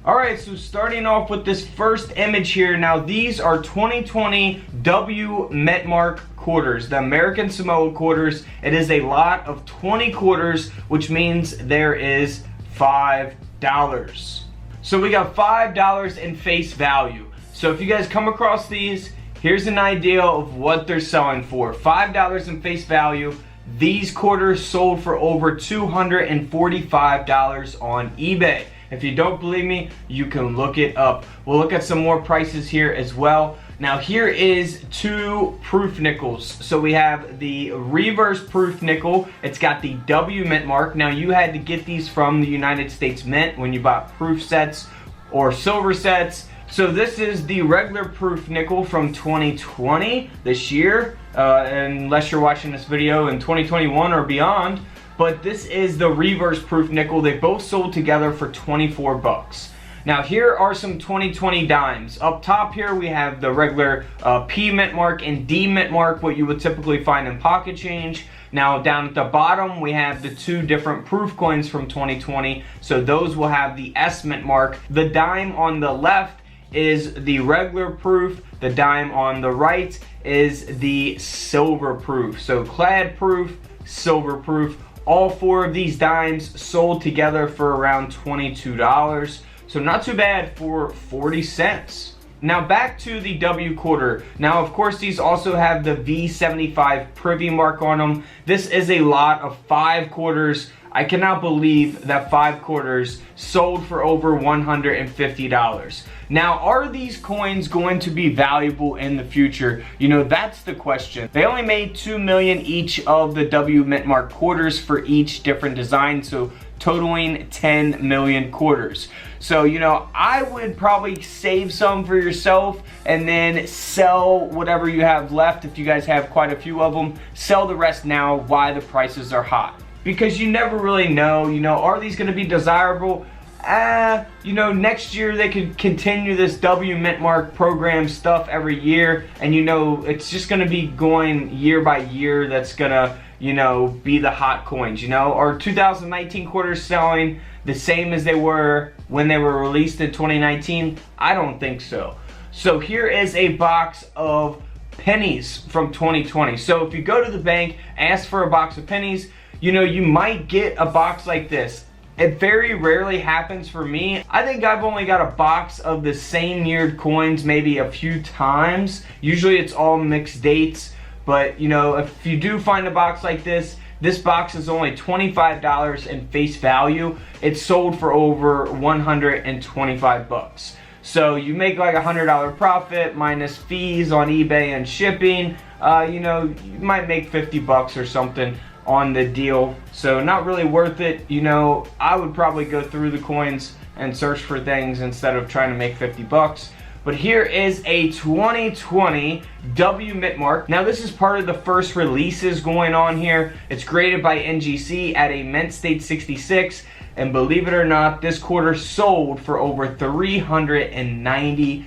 Alright, so starting off with this first image here. Now these are 2020 W Metmark quarters, the American Samoa quarters. It is a lot of 20 quarters, which means there is $5. So we got $5 in face value. So if you guys come across these, here's an idea of what they're selling for. $5 in face value. These quarters sold for over $245 on eBay. If you don't believe me, you can look it up. We'll look at some more prices here as well. Now here is two proof nickels. So we have the reverse proof nickel. It's got the W mint mark. Now you had to get these from the United States Mint when you bought proof sets or silver sets. So this is the regular proof nickel from 2020, this year, unless you're watching this video in 2021 or beyond. But this is the reverse proof nickel. They both sold together for 24 bucks. Now here are some 2020 dimes. Up top here we have the regular P mint mark and D mint mark, what you would typically find in pocket change. Now down at the bottom we have the two different proof coins from 2020. So those will have the S mint mark. The dime on the left is the regular proof. The dime on the right is the silver proof. So clad proof, silver proof. All four of these dimes sold together for around $22. So not too bad for 40 cents. Now back to the W quarter. Now of course these also have the V75 privy mark on them. This is a lot of 5 quarters. I cannot believe that 5 quarters sold for over $150. Now, are these coins going to be valuable in the future? You know, that's the question. They only made 2 million each of the W mint mark quarters for each different design, so totaling 10 million quarters. So, you know, I would probably save some for yourself and then sell whatever you have left. If you guys have quite a few of them, sell the rest now while the prices are hot. Because you never really know, you know, are these going to be desirable? You know, next year they could continue this W mint mark program stuff every year, and you know, it's just going to be going year by year. That's going to, you know, be the hot coins, you know. Are 2019 quarters selling the same as they were when they were released in 2019? I don't think so. So here is a box of pennies from 2020. So if you go to the bank, ask for a box of pennies, you know, you might get a box like this. It very rarely happens for me. I think I've only got a box of the same year coins maybe a few times. Usually it's all mixed dates, but you know, if you do find a box like this, this box is only $25 in face value. It's sold for over 125 bucks. So you make like $100 profit minus fees on eBay and shipping. You know, you might make 50 bucks or something on the deal. So not really worth it. You know, I would probably go through the coins and search for things instead of trying to make 50 bucks. But here is a 2020 W mint mark. Now this is part of the first releases going on here. It's graded by NGC at a mint state 66. And believe it or not, this quarter sold for over $390.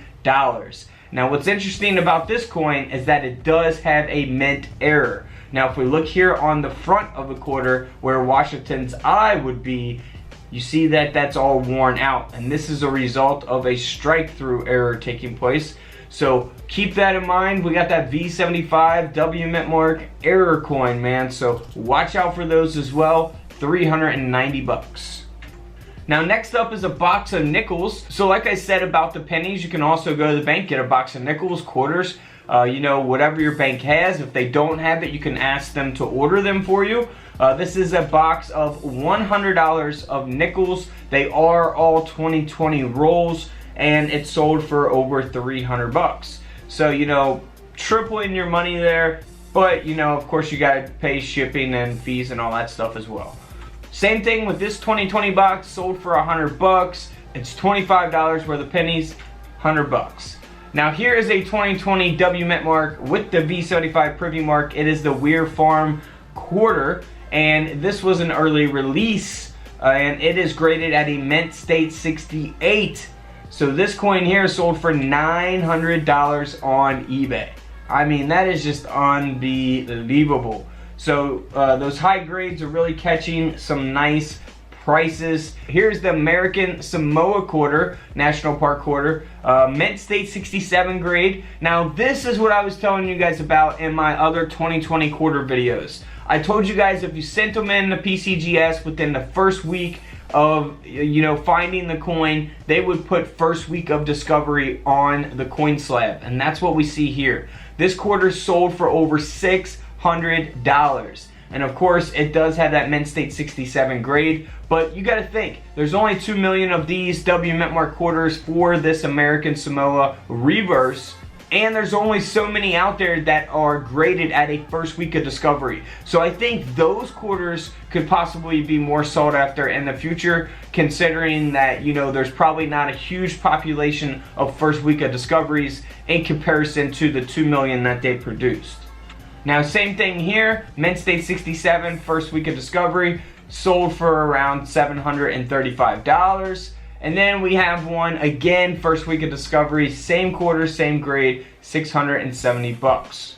Now what's interesting about this coin is that it does have a mint error. Now if we look here on the front of the quarter where Washington's eye would be, you see that that's all worn out, and this is a result of a strike-through error taking place. So keep that in mind. We got that V75 W mint mark error coin, man, so watch out for those as well. 390 bucks. Now next up is a box of nickels. So like I said about the pennies, you can also go to the bank, get a box of nickels, quarters, you know, whatever your bank has. If they don't have it, you can ask them to order them for you. This is a box of $100 of nickels. They are all 2020 rolls, and it's sold for over 300 bucks. So, you know, tripling your money there, but you know, of course you gotta pay shipping and fees and all that stuff as well. Same thing with this 2020 box, sold for 100 bucks. It's $25 worth of pennies, 100 bucks. Now here is a 2020 W mint mark with the V75 privy mark. It is the Weir Farm quarter, and this was an early release, and it is graded at a mint state 68. So this coin here sold for $900 on eBay. I mean, that is just unbelievable. So those high grades are really catching some nice prices. Here's the American Samoa quarter, National Park quarter, Mint State 67 grade. Now this is what I was telling you guys about in my other 2020 quarter videos. I told you guys if you sent them in the PCGS within the first week of finding the coin, they would put first week of discovery on the coin slab, and that's what we see here. This quarter sold for over $600. And of course, it does have that Mint State 67 grade, but you got to think, there's only 2 million of these W Mint Mark quarters for this American Samoa reverse, and there's only so many out there that are graded at a first week of discovery. So I think those quarters could possibly be more sought after in the future, considering that, there's probably not a huge population of first week of discoveries in comparison to the 2 million that they produced. Now, same thing here, Mint State 67, first week of discovery, sold for around $735. And then we have one, again, first week of discovery, same quarter, same grade, 670 bucks.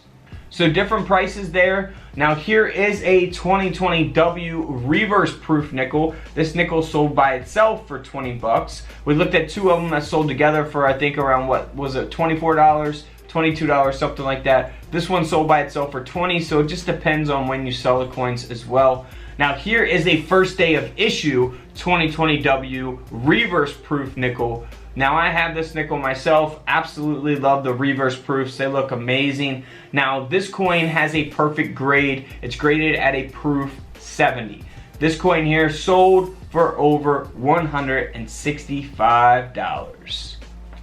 So different prices there. Now here is a 2020 W reverse proof nickel. This nickel sold by itself for 20 bucks. We looked at two of them that sold together for, I think, around, what was it, $24? $22, something like that. This one sold by itself for 20, so it just depends on when you sell the coins as well. Now here is a first day of issue 2020 W reverse proof nickel. Now I have this nickel myself, absolutely love the reverse proofs, they look amazing. Now this coin has a perfect grade, it's graded at a proof 70. This coin here sold for over $165.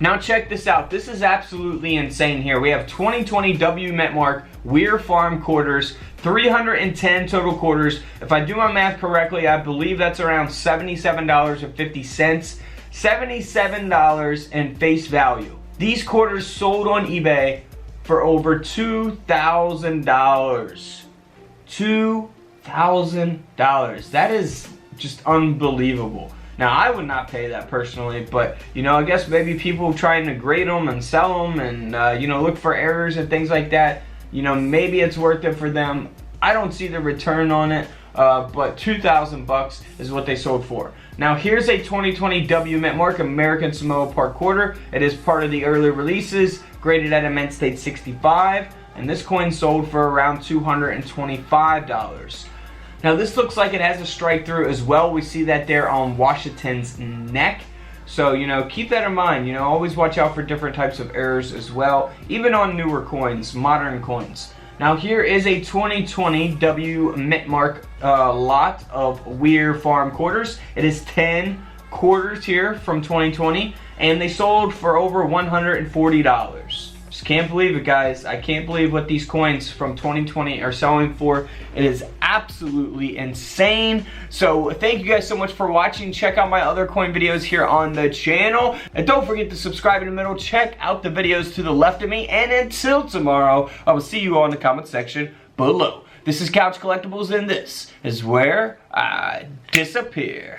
Now check this out, this is absolutely insane here. We have 2020 W Mint Mark Weir Farm quarters, 310 total quarters. If I do my math correctly, I believe that's around $77.50. $77 in face value. These quarters sold on eBay for over $2,000. $2,000. That is just unbelievable. Now, I would not pay that personally, but, I guess maybe people trying to grade them and sell them and, look for errors and things like that, maybe it's worth it for them. I don't see the return on it, but 2,000 bucks is what they sold for. Now, here's a 2020 W Mint Mark American Samoa Park quarter. It is part of the early releases, graded at a Mint State 65, and this coin sold for around $225. Now this looks like it has a strike through as well. We see that there on Washington's neck. So, keep that in mind. Always watch out for different types of errors as well, even on newer coins, modern coins. Now here is a 2020 W Mint Mark lot of Weir Farm quarters. It is 10 quarters here from 2020, and they sold for over $140. Just can't believe it, guys. I can't believe what these coins from 2020 are selling for. It is absolutely insane. So thank you guys so much for watching. Check out my other coin videos here on the channel. And don't forget to subscribe in the middle. Check out the videos to the left of me. And until tomorrow, I will see you all in the comment section below. This is Couch Collectibles, and this is where I disappear.